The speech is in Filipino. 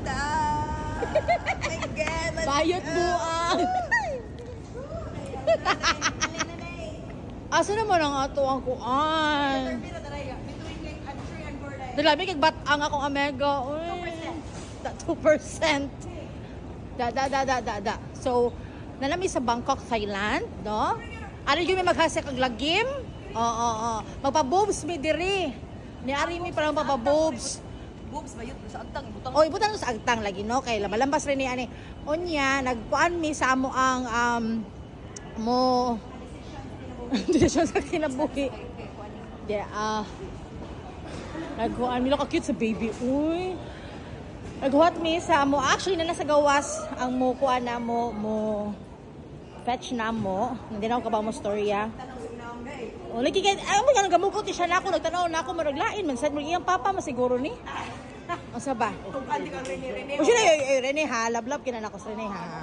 My God. Bayot buang. Asa naman ang ato ang kuan? Dalabi kag batang akong Omega. 2%. Da. So, nalami sa Bangkok, Thailand, no? Ano yung may maghasek ang lagim? Oo. Magpa-boobs mi diri. Ni ari mi parang magpa-boobs. Boobs ba yun? Sa agtang, butang. O, ibutang sa agtang lagi, no? Kay malambas rin ni ani. Onya, nagkuan mi sa amo ang mo desisyon sa kinabuhi. Nagkuan mi ka cute sa baby. Uy. Naghuwat mi sa amo. Actually, na nasa gawas ang mo kuan na mo fetch na mo. Hindi na ako kabang mo storya. O, lagi kaya, mo nga nagamugot siya na ako. Nagtanaw na ako maraglain. Man, sad mo iyang papa, masiguro ni. O, saba? O, siya na, Rene ha. Lablab, kinanakos Rene ha.